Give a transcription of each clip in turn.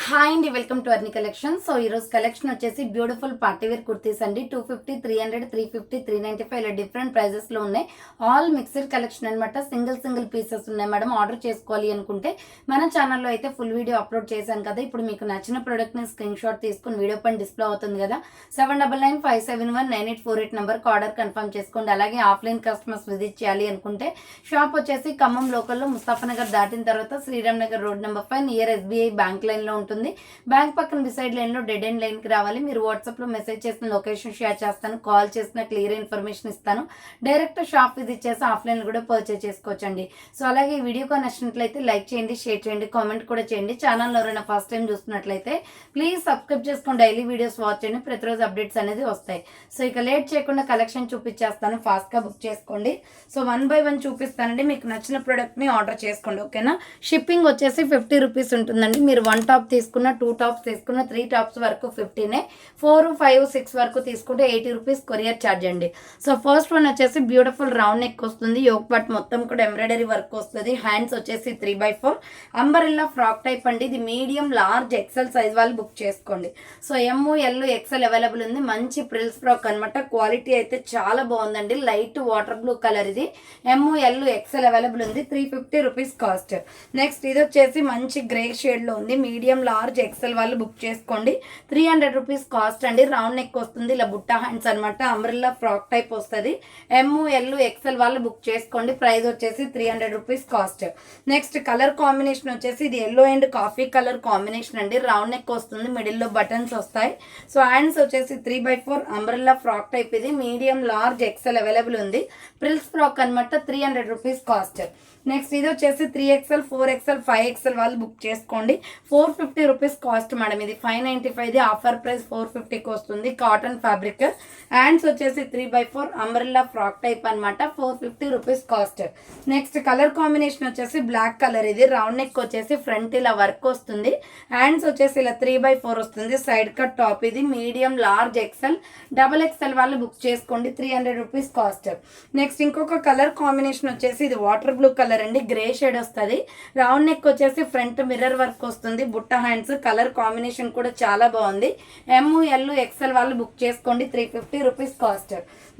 Hi అండి, welcome to అర్ని collection. So ఈరోజు collection వచ్చేసి బ్యూటిఫుల్ పార్టీవేర్ కుర్తీస్ అండి. 250, 300, 350, 395 ఇలా డిఫరెంట్ ప్రైజెస్లో ఉన్నాయి. ఆల్ మిక్స్డ్ కలెక్షన్ అనమాట. సింగిల్ పీసెస్ ఉన్నాయి మేడం. ఆర్డర్ చేసుకోవాలి అనుకుంటే మన ఛానల్లో అయితే ఫుల్ వీడియో అప్లోడ్ చేశాను కదా. ఇప్పుడు మీకు నచ్చిన ప్రోడక్ట్ని స్క్రీన్ షాట్ తీసుకుని వీడియో పైన డిస్ప్లే అవుతుంది కదా. 7995719848 నెంబర్కి ఆర్డర్ కన్ఫర్మ్ చేసుకోండి. అలాగే ఆఫ్లైన్ కస్టమర్స్ విజిట్ చేయాలి అనుకుంటే షాప్ వచ్చేసి ఖమ్మం లోకల్లో ముస్తాఫానగర్ దాటిన తర్వాత Sriram Nagar road number 5 near SBI bank లైన్లో ఉంటుంది. బ్యాంక్ పక్కన డిసైడ్ లైన్ లో డెడ్ అండ్ లైన్ కి రావాలి. మీరు వాట్సాప్ లో మెసేజ్ చేసిన లొకేషన్ షేర్ చేస్తాను, కాల్ చేసిన క్లియర్ ఇన్ఫర్మేషన్ ఇస్తాను. డైరెక్ట్ షాప్ విజిట్ చేసి ఆఫ్లైన్ కూడా పర్చేజ్ చేసుకోవచ్చండి. సో అలాగే ఈ వీడియో నచ్చినట్లయితే లైక్ చేయండి, షేర్ చేయండి, కామెంట్ కూడా చేయండి. ఛానల్ ఎవరైనా ఫస్ట్ టైం చూస్తున్నట్లయితే ప్లీజ్ సబ్స్క్రైబ్ చేసుకొని డైలీ వీడియోస్ వాచ్ చేయండి. ప్రతిరోజు అప్డేట్స్ అనేది వస్తాయి. సో ఇక లేట్ చేయకుండా కలెక్షన్ చూపించేస్తాను, ఫాస్ట్ గా బుక్ చేసుకోండి. సో 1 by 1 చూపిస్తానండి. మీకు నచ్చిన ప్రోడక్ట్ ని ఆర్డర్ చేసుకోండి, ఓకేనా. షిప్పింగ్ వచ్చేసి 50 రూపీస్ ఉంటుందండి. మీరు 1 టాప్ తీసుకున్న, 2 టాప్స్ తీసుకున్న, 3 టాప్స్ వరకు 15, 4, 5, 6 వరకు తీసుకుంటే 80 రూపీస్ కొరియర్ ఛార్జ్ అండి. సో ఫస్ట్ వన్ వచ్చేసి బ్యూటిఫుల్ రౌండ్ నెక్ వస్తుంది. యోక్ పార్ట్ మొత్తం కూడా ఎంబ్రాయిడరీ వర్క్ వస్తుంది. హ్యాండ్స్ వచ్చేసి 3/4 అంబరెల్లా ఫ్రాక్ టైప్ అండి. ఇది మీడియం, లార్జ్, ఎక్సెల్ సైజ్ వాళ్ళు బుక్ చేసుకోండి. సో ML, XL అవైలబుల్ ఉంది. మంచి ప్రిల్స్ ఫ్రాక్ అనమాట. క్వాలిటీ అయితే చాలా బాగుందండి. Light water blue colour. ఇది ML, XL అవైలబుల్ ఉంది. 350 రూపీస్ కాస్ట్. నెక్స్ట్ ఇది వచ్చేసి మంచి గ్రే షేడ్ లో ఉంది. మీడియం, లార్జ్, XL వాళ్ళు బుక్ చేసుకోండి. 300 రూపీస్ కాస్ట్ అండి. రౌండ్ నెక్ వస్తుంది. ఇలా బుట్టా హ్యాండ్స్ అనమాట. అంబ్రెల్లా ఫ్రాక్ టైప్ వస్తుంది. ML, XL వాళ్ళు బుక్ చేసుకోండి. ప్రైస్ వచ్చేసి 300 rupees cost. Next colour combination వచ్చేసి ఇది yellow and coffee colour combination అండి. రౌండ్ నెక్ వస్తుంది. మిడిల్ లో బటన్స్ వస్తాయి. సో హ్యాండ్స్ వచ్చేసి 3/4 అంబ్రెల్లా ఫ్రాక్ టైప్. ఇది మీడియం, లార్జ్, XL అవైలబుల్ ఉంది. ప్రిల్స్ ఫ్రాక్ అనమాట. 300 రూపీస్ కాస్ట్. నెక్స్ట్ ఇది వచ్చేసి 3XL, 4XL, 5XL వాళ్ళు బుక్ చేసుకోండి. 450 రూపీస్ కాస్ట్ మేడం. ఇది 595, ఆఫర్ ప్రైస్ 450కి వస్తుంది. Cotton fabric. హ్యాండ్స్ వచ్చేసి 3/4 అంబ్రెల్లా ఫ్రాక్ టైప్ అనమాట. 450 rupees cost. Next colour combination వచ్చేసి బ్లాక్ కలర్. ఇది రౌండ్ నెక్ వచ్చేసి ఫ్రంట్ ఇలా వర్క్ వస్తుంది. హ్యాండ్స్ వచ్చేసి ఇలా 3/4 వస్తుంది. సైడ్ కట్ టాప్. ఇది మీడియం, లార్జ్, XL, XXL వాళ్ళు బుక్ చేసుకోండి. 300 రూపీస్ కాస్ట్. నెక్స్ట్ ఇంకొక కలర్ కాంబినేషన్ వచ్చేసి ఇది వాటర్ బ్లూ కలర్ అండి. గ్రే షేడ్ వస్తుంది. రౌండ్ నెక్ వచ్చేసి ఫ్రంట్ మిర్రర్ వర్క్ వస్తుంది. బుట్ట హ్యాండ్స్. కలర్ కాంబినేషన్ కూడా చాలా బాగుంది. ML, XL వాళ్ళు బుక్ చేసుకోండి. 350 రూపీస్ కాస్ట్.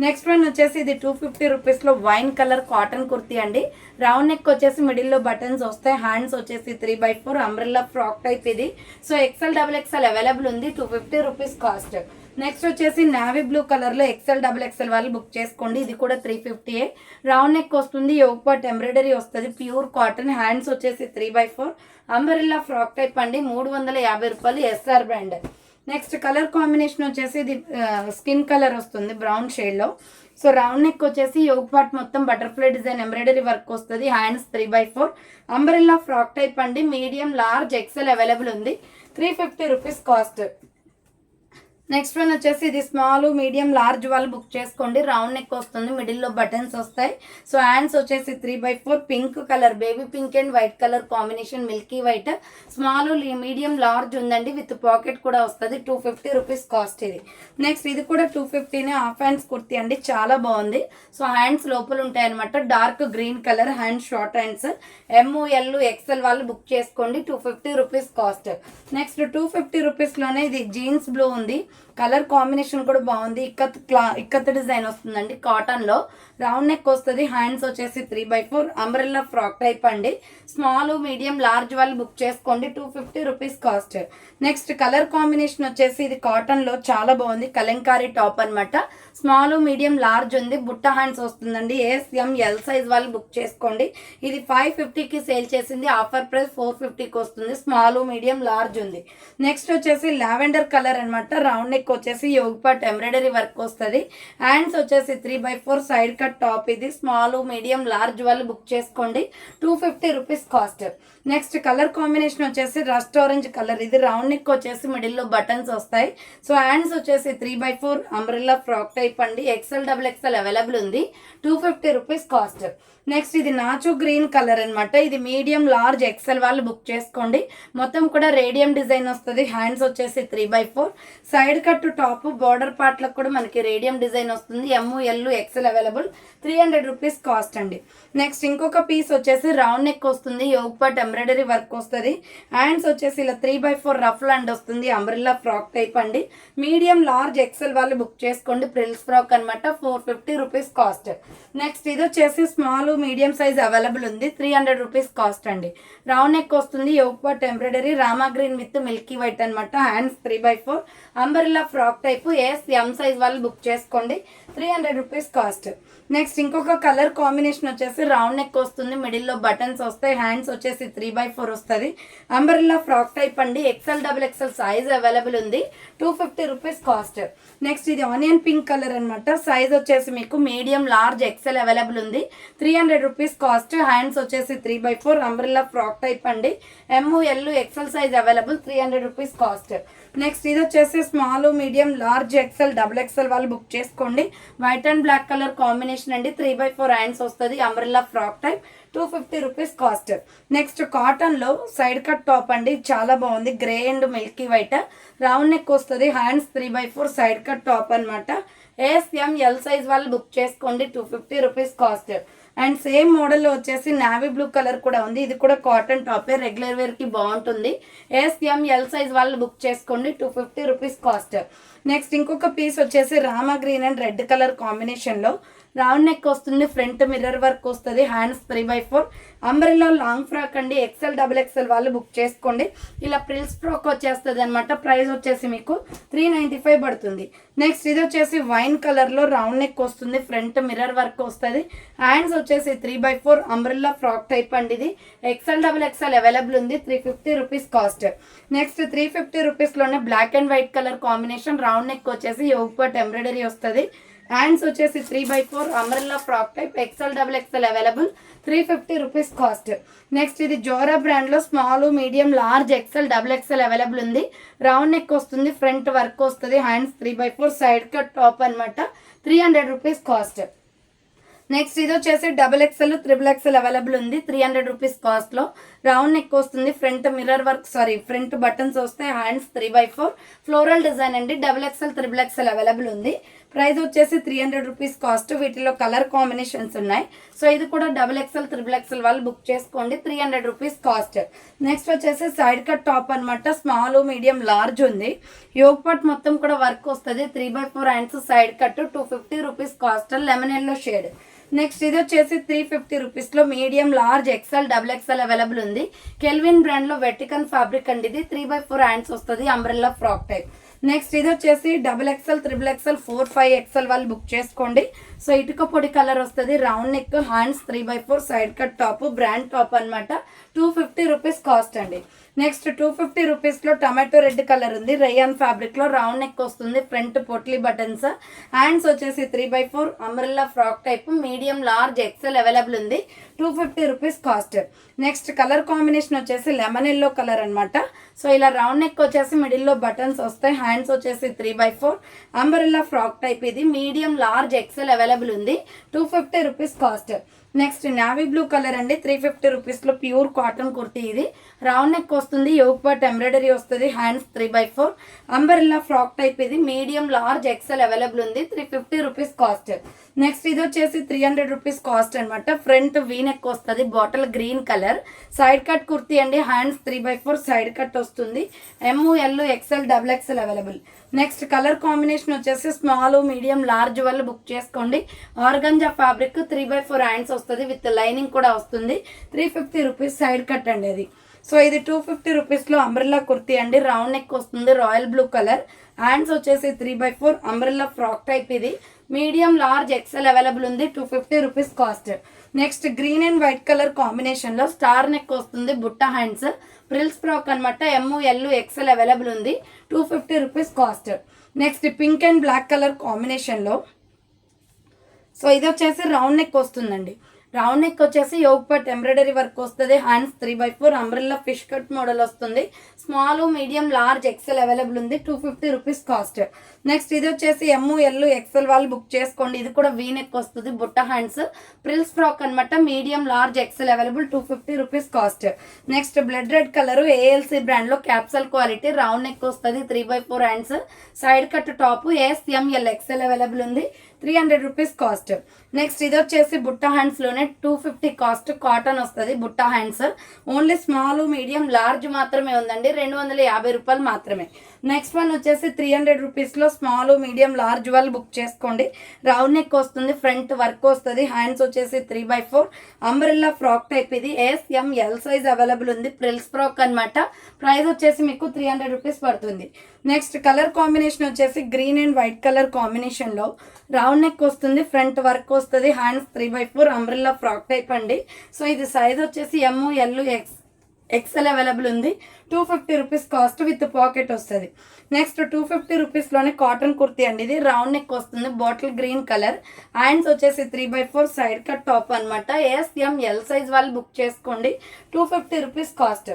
నెక్స్ట్ వన్ వచ్చేసి ఇది 250 రూపీస్ లో వైన్ కలర్ కాటన్ కుర్తీ అండి. రౌండ్ నెక్ వచ్చేసి మిడిల్ లో బటన్స్ వస్తాయి. హ్యాండ్స్ వచ్చేసి 3/4 అంబ్రెల్లా ఫ్రాక్ టైప్. ఇది సో XL, XXL అవైలబుల్ ఉంది. 250 రూపీస్ కాస్ట్. నెక్స్ట్ వచ్చేసి నావీ బ్లూ కలర్ లో XL, XXL వాళ్ళు బుక్ చేసుకోండి. ఇది కూడా 350. రౌండ్ నెక్ వస్తుంది. యోక్ పార్ట్ ఎంబ్రాయిడరీ వస్తుంది. Pure cotton. హ్యాండ్స్ వచ్చేసి 3/4 అంబ్రెల్లా ఫ్రాక్ టైప్ అండి. 350 రూపాయలు. SR brand. Next colour combination వచ్చేసి ఇది స్కిన్ కలర్ వస్తుంది, బ్రౌన్ షేడ్ లో. సో రౌండ్ నెక్ వచ్చేసి యోక్ పార్ట్ మొత్తం బటర్ఫ్లై డిజైన్ ఎంబ్రాయిడరీ వర్క్ వస్తుంది. హ్యాండ్స్ 3/4 అంబ్రెల్లా ఫ్రాక్ టైప్ అండి. మీడియం, లార్జ్, XL అవైలబుల్ ఉంది. 350 రూపీస్ కాస్ట్. నెక్స్ట్ వన్ వచ్చేసి ఇది స్మాల్, మీడియం, లార్జ్ వాళ్ళు బుక్ చేసుకోండి. రౌండ్ నెక్ వస్తుంది. మిడిల్ లో బటన్స్ వస్తాయి. సో హ్యాండ్స్ వచ్చేసి 3/4 pink colour, baby pink and white colour combination, Milky white. Small, medium, large ఉందండి. విత్ పాకెట్ కూడా వస్తుంది. 250 రూపీస్ కాస్ట్ ఇది. నెక్స్ట్ ఇది కూడా 250. హాఫ్ హ్యాండ్స్ కుర్తీ అండి. చాలా బాగుంది. సో హ్యాండ్స్ లోపల ఉంటాయి అనమాట. Dark green colour. Hands short hands. ML, XL వాళ్ళు బుక్ చేసుకోండి. 250 రూపీస్ కాస్ట్. నెక్స్ట్ 250 రూపీస్ లోనే ఇది జీన్స్ బ్లూ ఉంది. కలర్ కాంబినేషన్ కూడా బాగుంది. ఇక్కత్ డిజైన్ వస్తుందండి కాటన్ లో. రౌండ్ నెక్ వస్తుంది. హ్యాండ్స్ వచ్చేసి 3/4 అంబ్రెల్లా ఫ్రాక్ టైప్ అండి. స్మాల్, మీడియం, లార్జ్ వాళ్ళు బుక్ చేసుకోండి. 250 rupees cost. Next colour combination వచ్చేసి ఇది కాటన్ లో చాలా బాగుంది. కలంకారీ టాప్ అనమాట. స్మాల్, మీడియం, లార్జ్ ఉంది. బుట్ట హ్యాండ్స్ వస్తుందండి. SML సైజ్ వాళ్ళు బుక్ చేసుకోండి. ఇది 550కి సేల్ చేసింది. ఆఫర్ ప్రైస్ 450కి వస్తుంది. స్మాల్, మీడియం, లార్జ్ ఉంది. నెక్స్ట్ వచ్చేసి లావెండర్ కలర్ అనమాట. రౌండ్ నెక్ వచ్చేసి యోగ్ పార్ట్ ఎంబ్రాయిడరీ వర్క్ వస్తుంది. హ్యాండ్స్ వచ్చేసి 3/4 సైడ్ కట్ టాప్. ఇది స్మాల్, మీడియం, లార్జ్ వాళ్ళు బుక్ చేసుకోండి. 250 rupees cost. Next colour combination వచ్చేసి రస్ట్ ఆరెంజ్ కలర్. ఇది రౌండ్ నెక్ వచ్చేసి మిడిల్ లో బటన్స్ వస్తాయి. సో హ్యాండ్స్ వచ్చేసి 3/4 అంబ్రెల్లా ఫ్రాక్ టైప్ అండి. XL, XXL అవైలబుల్ ఉంది. 250 రూపీస్ కాస్ట్. నెక్స్ట్ ఇది నాచు గ్రీన్ కలర్ అనమాట. ఇది మీడియం, లార్జ్, XL వాళ్ళు బుక్ చేసుకోండి. మొత్తం కూడా రేడియం డిజైన్ వస్తుంది. హ్యాండ్స్ వచ్చేసి 3/4 side side cut top border పార్ట్లకు కూడా మనకి రేడియం డిజైన్ వస్తుంది. ML XL available. 300 rupees cost అండి. నెక్స్ట్ ఇంకొక పీస్ వచ్చేసి రౌండ్ నెక్ వస్తుంది, యోగ్ పార్ట్ ఎంబ్రాయిడరీ వర్క్ వస్తుంది. హ్యాండ్స్ వచ్చేసి ఇలా 3/4 రఫ్ హ్యాండ్ వస్తుంది, అంబ్రెల్లా ఫ్రాక్ టైప్ అండి. మీడియం లార్జ్ XL వాళ్ళు బుక్ చేసుకోండి. ప్రిల్స్ ఫ్రాక్ అనమాట. 450 రూపీస్ కాస్ట్. నెక్స్ట్ ఇది వచ్చేసి స్మాల్ మీడియం సైజ్ అవైలబుల్ ఉంది. 300 రూపీస్ కాస్ట్ అండి. రౌండ్ నెక్ వస్తుంది, yoke part embroidery, Rama green with milky white అనమాట. Hands 3/4 umbrella frock type. M size వాళ్ళు బుక్ చేసుకోండి. 300 రూపీస్ కాస్ట్. నెక్స్ట్ ఇంకొక కలర్ కాంబినేషన్ వచ్చేసి రౌండ్ నెక్ వస్తుంది, మిడిల్లో బటన్స్ వస్తాయి. హ్యాండ్స్ వచ్చేసి 3/4 వస్తుంది, అంబ్రెల్లా ఫ్రాక్ టైప్ అండి. XL సైజ్ అవైలబుల్ ఉంది. 250 రూపీస్ కాస్ట్. నెక్స్ట్ ఇది ఆనియన్ పింక్ కలర్ అనమాట. సైజ్ వచ్చేసి మీకు మీడియం లార్జ్ XL అవైలబుల్ ఉంది. 300 రూపీస్ కాస్ట్. హ్యాండ్స్ వచ్చేసి 3/4 అంబ్రెల్లా ఫ్రాక్ టైప్ అండి. ML XL size available. 300 rupees cost. Next ఇది వచ్చేసి స్మాల్ మీడియం లార్జ్ XL వాళ్ళు బుక్ చేసుకోండి. White and black colour combination అండి. 3/4 హ్యాండ్స్ వస్తుంది, umbrella frock type. 250 rupees cost. Next cotton లో side cut top అండి, చాలా బాగుంది. Grey and milky white, round neck వస్తుంది. హ్యాండ్స్ 3/4 సైడ్ కట్ టాప్ అనమాట. ML సైజ్ వాళ్ళు బుక్ చేసుకోండి. 250 రూపీస్ కాస్ట్. అండ్ సేమ్ మోడల్లో వచ్చేసి నావీ బ్లూ కలర్ కూడా ఉంది. ఇది కూడా కాటన్ టాపే, రెగ్యులర్ వేర్ కి బాగుంటుంది. ML సైజ్ వాళ్ళు బుక్ చేసుకోండి. 250 రూపీస్ కాస్ట్. నెక్స్ట్ ఇంకొక పీస్ వచ్చేసి Rama green and red colour combination లో రౌండ్ నెక్ వస్తుంది, ఫ్రంట్ మిర్రర్ వర్క్ వస్తుంది. హ్యాండ్స్ 3/4 అంబ్రెల్లా లాంగ్ ఫ్రాక్ అండి. XL వాళ్ళు బుక్ చేసుకోండి. ఇలా ప్రిల్స్ ఫ్రాక్ వచ్చేస్తుంది అనమాట. ప్రైస్ వచ్చేసి మీకు 395 పడుతుంది. నెక్స్ట్ ఇది వచ్చేసి వైన్ కలర్ లో రౌండ్ నెక్ వస్తుంది, ఫ్రంట్ మిర్రర్ వర్క్ వస్తుంది. హ్యాండ్స్ వచ్చేసి 3/4 అంబ్రెల్లా ఫ్రాక్ టైప్ అండి. ఇది XL అవైలబుల్ ఉంది. 350 రూపీస్ కాస్ట్. నెక్స్ట్ 350 రూపీస్ లోనే black and white colour combination. Round neck వచ్చేసి యోగ్ పార్ట్ ఎంబ్రాయిడరీ వస్తుంది. హ్యాండ్స్ వచ్చేసి 3/4 umbrella frock type. XL available. 350 rupees cost. Next ఇది జోరా బ్రాండ్ లో small medium large XL available ఉంది. Round neck వస్తుంది, front work వస్తుంది. హ్యాండ్స్ 3/4 సైడ్ కట్ టాప్ అనమాట. 300 రూపీస్ కాస్ట్. నెక్స్ట్ ఇది వచ్చేసి XXL అవైలబుల్ ఉంది. 300 రూపీస్ కాస్ట్ లో రౌండ్ నెక్ వస్తుంది, front mirror work front buttons వస్తాయి. హ్యాండ్స్ 3/4 ఫ్లోరల్ డిజైన్ అండి. XXL అవైలబుల్ ఉంది. ప్రైస్ వచ్చేసి 300 రూపీస్ కాస్ట్. వీటిలో కలర్ కాంబినేషన్స్ ఉన్నాయి. సో ఇది కూడా XXL వాళ్ళు బుక్ చేసుకోండి. 300 రూపీస్ కాస్ట్. నెక్స్ట్ వచ్చేసి సైడ్ కట్ టాప్ అనమాట. స్మాల్ మీడియం లార్జ్ ఉంది. యోగ్ పార్ట్ మొత్తం కూడా వర్క్ వస్తుంది. 3/4 hands side cut. 250 rupees cost. Lemon yellow shade. Next ఇది వచ్చేసి 350 రూపీస్ లో మీడియం లార్జ్ XL అవైలబుల్ ఉంది. కెల్విన్ బ్రాండ్ లో వెటికన్ ఫ్యాబ్రిక్ అండి. ఇది 3/4 హ్యాండ్స్ వస్తుంది, అంబ్రెల్లా ఫ్రాక్ టైప్. నెక్స్ట్ ఇది వచ్చేసి XXL 4, 5XL వాళ్ళు బుక్ చేసుకోండి. సో ఇటుక పొడి కలర్ వస్తుంది, round neck, hands 3/4 side cut top, brand top అనమాట. 250 రూపీస్ కాస్ట్ అండి. నెక్స్ట్ 250 రూపీస్ లో టమాటో రెడ్ కలర్ ఉంది. రేయాన్ ఫ్యాబ్రిక్ లో రౌండ్ నెక్ వస్తుంది, ఫ్రంట్ పొట్లీ బటన్స్. హ్యాండ్స్ వచ్చేసి 3/4 umbrella frock type. Medium large XL available ఉంది. 250 rupees cost. Next colour combination వచ్చేసి lemon yellow colour అనమాట. సో ఇలా రౌండ్ నెక్ వచ్చేసి మిడిల్లో బటన్స్ వస్తాయి. హ్యాండ్స్ వచ్చేసి 3/4 అంబ్రెల్లా ఫ్రాక్ టైప్. ఇది మీడియం లార్జ్ XL అవైలబుల్ ఉంది. 250 rupees cost. Next navy blue colour అండి. 350 రూపీస్ లో ప్యూర్ కాటన్ కుర్తీ. ఇది రౌండ్ నెక్ వస్తుంది, యోగ్ పార్ట్ ఎంబ్రాయిడరీ వస్తుంది. Hands 3/4 umbrella frock type. ఇది మీడియం లార్జ్ XL అవైలబుల్ ఉంది. 350 రూపీస్ కాస్ట్. నెక్స్ట్ ఇది వచ్చేసి 300 రూపీస్ కాస్ట్ అనమాట. ఫ్రంట్ వీ నెక్ వస్తుంది, bottle green colour. Side cut kurti అండి. హ్యాండ్స్ 3/4 సైడ్ కట్ వస్తుంది. ML XL available. Next colour combination వచ్చేసి స్మాల్ మీడియం లార్జ్ వాళ్ళు బుక్ చేసుకోండి. Organza fabric. 3/4 హ్యాండ్స్ వస్తుంది, విత్ లైనింగ్ కూడా వస్తుంది. 350 రూపీస్ సైడ్ కట్ అండి అది. సో ఇది 250 రూపీస్ లో అంబ్రెల్లా కుర్తీ అండి. రౌండ్ నెక్ వస్తుంది, రాయల్ బ్లూ కలర్. హ్యాండ్స్ వచ్చేసి 3/4 అంబ్రెల్లా ఫ్రాక్ టైప్. ఇది మీడియం లార్జ్ XL అవైలబుల్ ఉంది. 250 rupees cost. Next green and white colour combination లో స్టార్ నెక్ వస్తుంది, బుట్ట హ్యాండ్స్, ప్రిల్స్ ఫ్రాక్ అనమాట. ML XL అవైలబుల్ ఉంది. 250 rupees cost. Next pink and black colour combination లో. So ఇది వచ్చేసి రౌండ్ నెక్ వస్తుందండి. రౌండ్ నెక్ వచ్చేసి యోగ్ పార్ట్ ఎంబ్రాయిడరీ వర్క్ వస్తుంది. Hands 3/4 umbrella fish cut model వస్తుంది. Small, medium, large, XL available ఉంది. 250 రూపీస్ కాస్ట్. నెక్స్ట్ ఇది వచ్చేసి ML ఎక్సెల్ వాళ్ళు బుక్ చేసుకోండి. ఇది కూడా వీ నెక్ వస్తుంది, బుట్ట హ్యాండ్స్, ప్రిల్స్ ఫ్రాక్ అనమాట. Medium, large, XL available. 250 rupees cost. Next blood red colour ALC brand లో క్యాప్సల్ క్వాలిటీ, రౌండ్ నెక్ వస్తుంది. 3/4 hands, side cut top, SML XL available ఉంది. 300 రూపీస్ కాస్ట్. నెక్స్ట్ ఇది వచ్చేసి బుట్ట hands లోనే 250 కాస్ట్. కాటన్ వస్తుంది బుట్ట hands. Only small, medium, large మాత్రమే ఉందండి. 250 రూపాయలు మాత్రమే. నెక్స్ట్ వన్ వచ్చేసి 300 రూపీస్లో స్మాల్, మీడియం, లార్జ్ వాళ్ళు బుక్ చేసుకోండి. రౌండ్ నెక్ వస్తుంది, ఫ్రంట్ వర్క్ వస్తుంది. హ్యాండ్స్ వచ్చేసి 3/4 అంబ్రెల్లా ఫ్రాక్ టైప్. ఇది SML సైజ్ అవైలబుల్ ఉంది. ప్రిల్స్ ఫ్రాక్ అనమాట. ప్రైస్ వచ్చేసి మీకు 300 రూపీస్ పడుతుంది. నెక్స్ట్ కలర్ కాంబినేషన్ వచ్చేసి గ్రీన్ అండ్ వైట్ కలర్ కాంబినేషన్లో రౌండ్ నెక్ వస్తుంది, ఫ్రంట్ వర్క్ వస్తుంది. హ్యాండ్స్ 3/4 అంబ్రెల్లా ఫ్రాక్ టైప్ అండి. సో ఇది సైజ్ వచ్చేసి ML ఎక్సెల్ అవైలబుల్ ఉంది. 250 రూపీస్ కాస్ట్ విత్ పాకెట్ వస్తుంది. నెక్స్ట్ 250 రూపీస్లోనే కాటన్ కుర్తీ అండి. ఇది రౌండ్ నెక్ వస్తుంది, బాటిల్ గ్రీన్ కలర్. హ్యాండ్స్ వచ్చేసి 3/4 సైడ్ కట్ టాప్ అనమాట. SML సైజ్ వాళ్ళు బుక్ చేసుకోండి. 250 రూపీస్ కాస్ట్.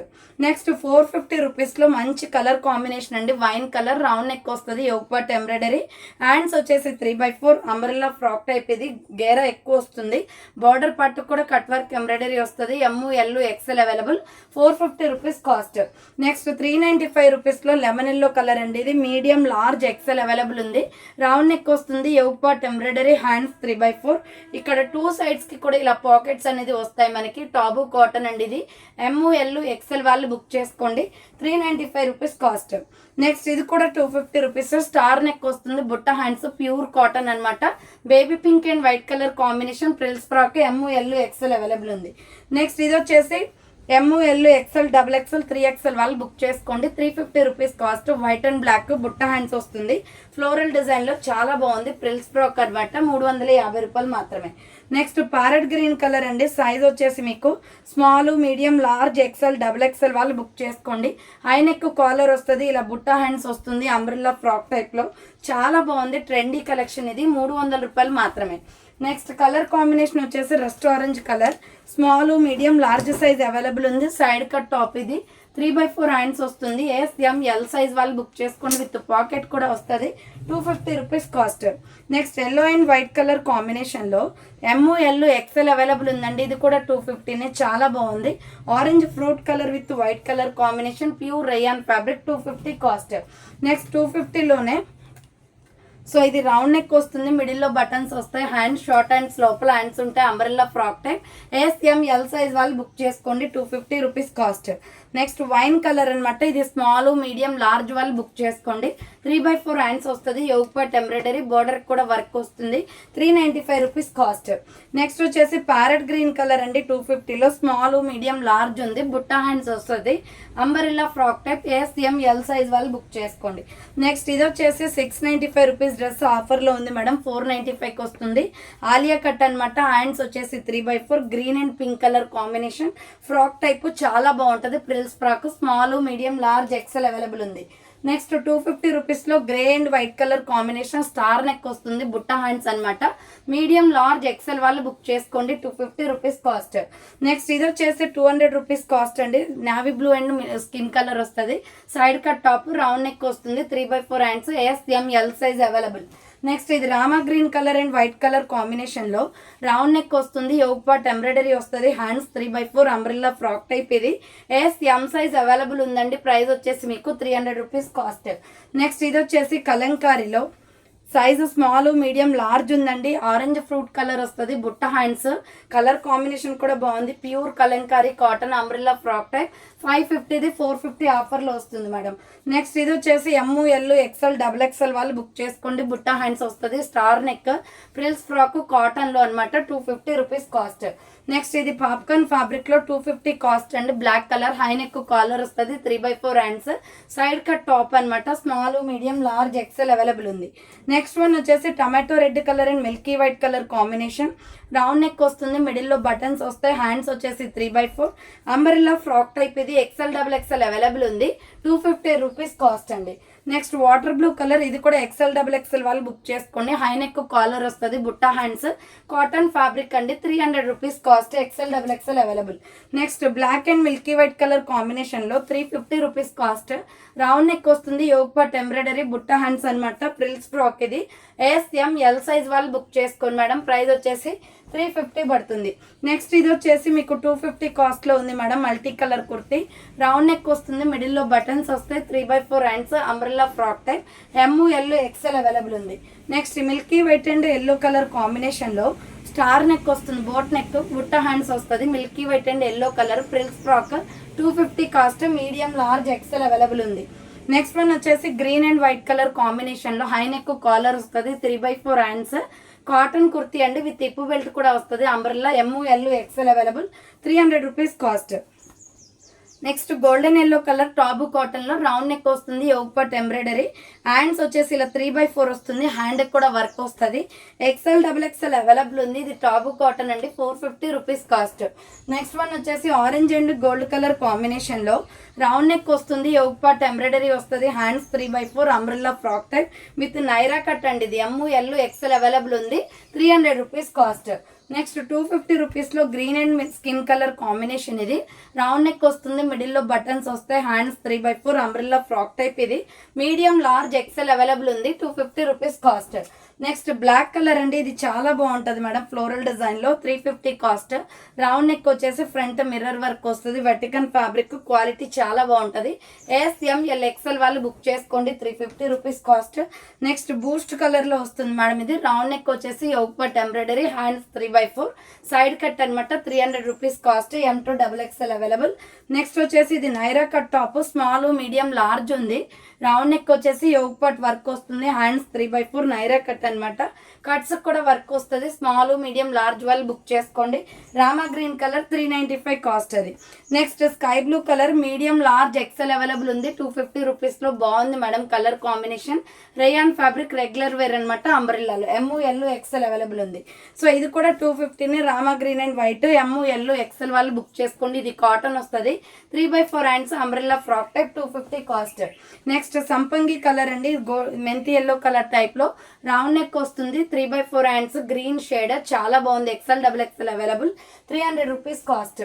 నెక్స్ట్ 450 రూపీస్లో మంచి కలర్ కాంబినేషన్ అండి, వైన్ కలర్. రౌండ్ నెక్ వస్తుంది, యోగ్ పార్ట్ ఎంబ్రాయిడరీ. హ్యాండ్స్ వచ్చేసి 3/4 అంబ్రెల్లా ఫ్రాక్ టైప్. ఇది గేరా ఎక్కువ వస్తుంది. బార్డర్ పార్ట్ కూడా కట్ వర్క్ ఎంబ్రాయిడరీ వస్తుంది. ML XL available. 450 rupees cost. Next 395 రూపీస్లో లెమన్ ఎల్లో కలర్ అండి. ఇది మీడియం, లార్జ్, ఎక్సెల్ అవైలబుల్ ఉంది. రౌండ్ నెక్ వస్తుంది, యోగ్ పార్ట్ ఎంబ్రాయిడరీ. హ్యాండ్స్ 3/4. ఇక్కడ 2 సైడ్స్కి కూడా ఇలా పాకెట్స్ అనేది వస్తాయి మనకి. టాబు కాటన్ అండి. ఇది ML ఎక్సెల్ వాళ్ళు బుక్ చేసుకోండి. 395 రూపీస్ కాస్ట్. నెక్స్ట్ ఇది కూడా 250 రూపీస్. స్టార్ నెక్ వస్తుంది, బుట్ట హ్యాండ్స్, ప్యూర్ కాటన్ అనమాట. Baby pink and white colour combination. Frills frock ML XL available ఉంది. నెక్స్ట్ ఇది వచ్చేసి ML XL, XXL, 3XL వాళ్ళు బుక్ చేసుకోండి. 350 rupees cost. White and black బుట్ట హ్యాండ్స్ వస్తుంది. ఫ్లోరల్ డిజైన్లో చాలా బాగుంది. ప్రిల్స్ ఫ్రాక్ అనమాట. 350 రూపాయలు మాత్రమే. నెక్స్ట్ ప్యారెట్ గ్రీన్ కలర్ అండి. సైజ్ వచ్చేసి మీకు small, medium, large, XL, XXL వాళ్ళు బుక్ చేసుకోండి. హై నెక్ కాలర్ వస్తుంది. ఇలా బుట్ట హ్యాండ్స్ వస్తుంది, అంబ్రెల్లా ఫ్రాక్ టైప్లో. చాలా బాగుంది, ట్రెండీ కలెక్షన్. ఇది 300 రూపాయలు మాత్రమే. నెక్స్ట్ కలర్ కాంబినేషన్ వచ్చేసి rust orange colour. Small, medium, large size available side. Cut cut టాప్. ఇది 3/4 హ్యాండ్స్ వస్తుంది. SML సైజ్ వాళ్ళు బుక్ చేసుకోండి. విత్ పాకెట్ కూడా వస్తుంది. 250 rupees cost. Next yellow and white colour కాంబినేషన్లో ML XL అవైలబుల్ ఉందండి. ఇది కూడా 250నే, చాలా బాగుంది. Orange fruit colour with white colour combination, pure rayon fabric. 250 cost. Next 250లోనే సో ఇది రౌండ్ నెక్ వస్తుంది, మిడిల్లో బటన్స్ వస్తాయి. హ్యాండ్స్ షార్ట్ హ్యాండ్స్, లోపల హ్యాండ్స్ ఉంటాయి. Umbrella frock type. SML size వాళ్ళు బుక్ చేసుకోండి. 250 rupees cost. Next wine colour అనమాట. ఇది స్మాల్, మీడియం, లార్జ్ వాళ్ళు బుక్ చేసుకోండి. 3/4 హ్యాండ్స్ వస్తుంది. యోగ్ పార్ట్ ఎంబ్రాయిడరీ, బార్డర్ కూడా వర్క్ వస్తుంది. 395 రూపీస్ కాస్ట్. నెక్స్ట్ వచ్చేసి ప్యారెట్ గ్రీన్ కలర్ అండి. 250లో స్మాల్, మీడియం, లార్జ్ ఉంది. బుట్ట హ్యాండ్స్ వస్తుంది. Umbrella frock type. SML size వాళ్ళు బుక్ చేసుకోండి. నెక్స్ట్ ఇది వచ్చేసి 695 రూపీస్ డ్రెస్ ఆఫర్లో ఉంది మేడం. 495కి వస్తుంది. ఆలియా కట్ అనమాట. హ్యాండ్స్ వచ్చేసి 3/4 green and pink colour combination. Frock type చాలా బాగుంటుంది. Frills frock. Small, medium, large, XL available ఉంది. నెక్స్ట్ 250 రూపీస్లో grey and white colour combination. Star neck వస్తుంది, బుట్ట హ్యాండ్స్ అనమాట. మీడియం, లార్జ్, XL వాళ్ళు బుక్ చేసుకోండి. 250 రూపీస్ కాస్ట్. నెక్స్ట్ ఇది వచ్చేసి 200 రూపీస్ కాస్ట్ అండి. Navy blue and skin colour వస్తుంది. Side cut top, round neck వస్తుంది. 3/4 hands. SML size available. Next ఇది Rama green colour and white colour కాంబినేషన్లో రౌండ్ నెక్ వస్తుంది. యోగ్ పార్ట్ ఎంబ్రాయిడరీ వస్తుంది. Hands 3/4 umbrella frock type. ఇది SM size available ఉందండి. Price వచ్చేసి మీకు 300 రూపీస్ కాస్ట్. నెక్స్ట్ ఇది వచ్చేసి కలంకారీలో సైజు స్మాల్, మీడియం, లార్జ్ ఉందండి. ఆరెంజ్ ఫ్రూట్ కలర్ వస్తుంది. బుట్ట హ్యాండ్స్. కలర్ కాంబినేషన్ కూడా బాగుంది. Pure Kalamkari cotton umbrella frock type. 550ది 450 ఆఫర్లో వస్తుంది మేడం. నెక్స్ట్ ఇది వచ్చేసి ML XL, XXL వాళ్ళు బుక్ చేసుకోండి. బుట్ట హ్యాండ్స్ వస్తుంది. స్టార్ నెక్, ప్రిల్స్ ఫ్రాక్ కాటన్లో అనమాట. 250 రూపీస్ కాస్ట్. నెక్స్ట్ ఇది పాప్కార్న్ ఫ్యాబ్రిక్లో 250 కాస్ట్ అండి. Black colour, high neck collar వస్తుంది. 3/4 హ్యాండ్స్. సైడ్ కట్ టాప్ అనమాట. Small, medium, large, XL available ఉంది. నెక్స్ట్ వన్ వచ్చేసి tomato red colour and milky white colour combination. Round neck వస్తుంది. మిడిల్లో buttons వస్తాయి. హ్యాండ్స్ వచ్చేసి 3/4 అంబ్రెల్లా ఫ్రాక్ టైప్. ఇది XL, XXL available ఉంది. 250 రూపీస్ కాస్ట్ అండి. నెక్స్ట్ వాటర్ బ్లూ కలర్, ఇది కూడా ఎక్సెల్ డబుల్ ఎక్సెల్ వాళ్ళు బుక్ చేసుకోండి. హై నెక్ కాలర్ వస్తుంది, బుట్టా హ్యాండ్స్, కాటన్ ఫ్యాబ్రిక్ అండి. 300 rupees cost. XL double XL available. Next black and milky white colour కాంబినేషన్లో 350 రూపీస్ కాస్ట్. రౌండ్ నెక్ వస్తుంది, యోగ్ పార్ట్ ఎంబ్రాయిడరీ, బుట్టా హ్యాండ్స్ అనమాట. ప్రిల్స్ ఫ్రాక్ ఇది. SML సైజ్ వాళ్ళు బుక్ చేసుకోండి మేడం. ప్రైస్ వచ్చేసి 350 పడుతుంది. నెక్స్ట్ ఇది వచ్చేసి మీకు 250 కాస్ట్లో ఉంది madam. Multi colour kurti, round neck వస్తుంది, మిడిల్లో బటన్స్ వస్తాయి, 3/4 hands, umbrella frock type. ML XL available ఉంది. Next milky white and yellow colour కాంబినేషన్లో స్టార్ నెక్ వస్తుంది, బోట్ నెక్, బుట్ట హ్యాండ్స్ వస్తుంది. Milky white and yellow colour frills frock 250 cost. Medium large XL available ఉంది. Next one వచ్చేసి green and white colour కాంబినేషన్లో high neck collar వస్తుంది, 3/4 hands, cotton kurti అండి with ఇప్పు బెల్ట్ కూడా వస్తుంది. Umbrella ML XL available. 300 rupees cost. Next golden yellow colour టాబు కాటన్లో రౌండ్ నెక్ వస్తుంది, యోగ్ పార్ట్ ఎంబ్రాయిడరీ, హ్యాండ్స్ వచ్చేసి ఇలా 3/4 వస్తుంది, హ్యాండ్ కూడా వర్క్ వస్తుంది. ఎక్సెల్ డబుల్ ఎక్సెల్ అవైలబుల్ ఉంది. ఇది టాబు కాటన్ అండి, 450 రూపీస్ కాస్ట్. నెక్స్ట్ వన్ వచ్చేసి ఆరెంజ్ అండ్ గోల్డ్ కలర్ కాంబినేషన్లో రౌండ్ నెక్ వస్తుంది, యోగ్ పార్ట్ ఎంబ్రాయిడరీ వస్తుంది, hands 3/4, umbrella frock type with Naira cut అండి. ఇది ML XL అవైలబుల్ ఉంది. 300 రూపీస్ కాస్ట్. నెక్స్ట్ 250 రూపీస్లో green and skin colour combination. ఇది రౌండ్ నెక్ వస్తుంది, మిడిల్లో బటన్స్ వస్తాయి, హ్యాండ్స్ 3/4, అంబ్రెల్లా ఫ్రాక్ టైప్. ఇది మీడియం లార్జ్ XL అవైలబుల్ ఉంది. 250 rupees cost. Next black colour అండి, ఇది చాలా బాగుంటుంది మేడం, ఫ్లోరల్ డిజైన్లో 350 కాస్ట్. రౌండ్ నెక్ వచ్చేసి ఫ్రంట్ మిర్రర్ వర్క్ వస్తుంది, వెటికన్ ఫ్యాబ్రిక్, క్వాలిటీ చాలా బాగుంటుంది. SML XL వాళ్ళు బుక్ చేసుకోండి. 350 రూపీస్ కాస్ట్. నెక్స్ట్ బూస్ట్ కలర్లో వస్తుంది మేడం. ఇది రౌండ్ నెక్ వచ్చేసి yoke part embroidery, hands 3/4, side cut అనమాట. 300 rupees cost. M2 XXL available. Next వచ్చేసి ఇది Naira cut top, small medium large ఉంది. రౌండ్ నెక్ వచ్చేసి యోగ్ పార్ట్ వర్క్ వస్తుంది, హ్యాండ్స్ 3/4, నైరా కట్ అనమాట. కట్స్ కూడా వర్క్ వస్తుంది. స్మాల్ మీడియం లార్జ్ వాళ్ళు బుక్ చేసుకోండి. రామా గ్రీన్ కలర్ 395 కాస్ట్ అది. Next sky blue colour medium large XL available ఉంది. 250 రూపీస్లో బాగుంది madam colour combination. Rayon fabric regular wear అనమాట, అంబ్రెల్లాలో. ML XL అవైలబుల్ ఉంది. సో ఇది కూడా 250. రామా green and white, ML XL వాళ్ళు బుక్ చేసుకోండి. ఇది కాటన్ వస్తుంది, 3/4 hands, umbrella frock type, 250 cost. Next సంపంగి కలర్ అండి, మెంతి ఎల్లో కలర్ టైప్లో రౌండ్ నెక్ వస్తుంది, 3/4 హ్యాండ్స్, గ్రీన్ షేడ్, చాలా బాగుంది. XL double XL available. 300 rupees cost.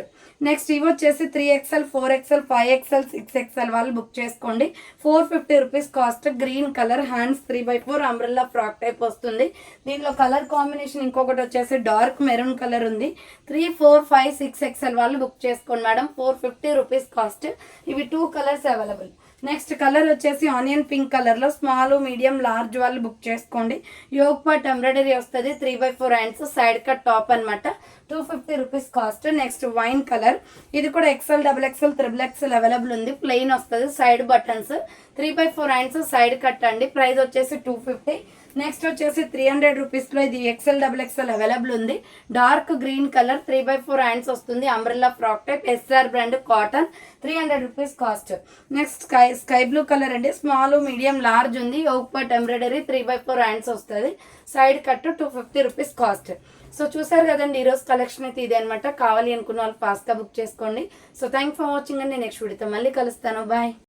Next ఇవి వచ్చేసి 3XL 4XL 5XL 6XL వాళ్ళు బుక్ చేసుకోండి. 450 rupees cost. Green colour, hands 3/4, umbrella frock type వస్తుంది. దీనిలో కలర్ కాంబినేషన్ ఇంకొకటి వచ్చేసి డార్క్ మెరూన్ కలర్ ఉంది. 3, 4, 5, 6XL వాళ్ళు బుక్ చేసుకోండి మేడం. 450 rupees cost. ఇవి 2 కలర్స్ అవైలబుల్. నెక్స్ట్ కలర్ వచ్చేసి ఆనియన్ పింక్ కలర్లో స్మాల్ మీడియం లార్జ్ వాళ్ళు బుక్ చేసుకోండి. యోగ్ పార్ట్ ఎంబ్రాయిడరీ వస్తుంది, 3/4 హ్యాండ్స్, సైడ్ కట్ టాప్ అనమాట. 250 rupees cost. Next wine colour, ఇది కూడా XL double XL triple XL available ఉంది. ప్లెయిన్ వస్తుంది, side buttons, 3/4 hands, side cut అండి. ప్రైస్ వచ్చేసి 250. నెక్స్ట్ వచ్చేసి 300 రూపీస్లో ఇది XL డబుల్ XL అవైలబుల్ ఉంది. డార్క్ గ్రీన్ కలర్, 3/4 హ్యాండ్స్ వస్తుంది, umbrella frock type, SR brand, cotton, 300 rupees cost. Next sky blue colour అండి, స్మాల్ మీడియం లార్జ్ ఉంది, యోగ్ పార్ట్ ఎంబ్రాయిడరీ, 3/4 హ్యాండ్స్ వస్తుంది, side cut, 250 rupees cost. So చూసారు కదండి, ఈరోజు collection అయితే ఇదే అనమాట. కావాలి అనుకున్న వాళ్ళు ఫాస్ట్గా బుక్ చేసుకోండి. సో థ్యాంక్ ఫర్ వాచింగ్ అండి. నెక్స్ట్ వీడియోతో మళ్ళీ కలుస్తాను. బాయ్.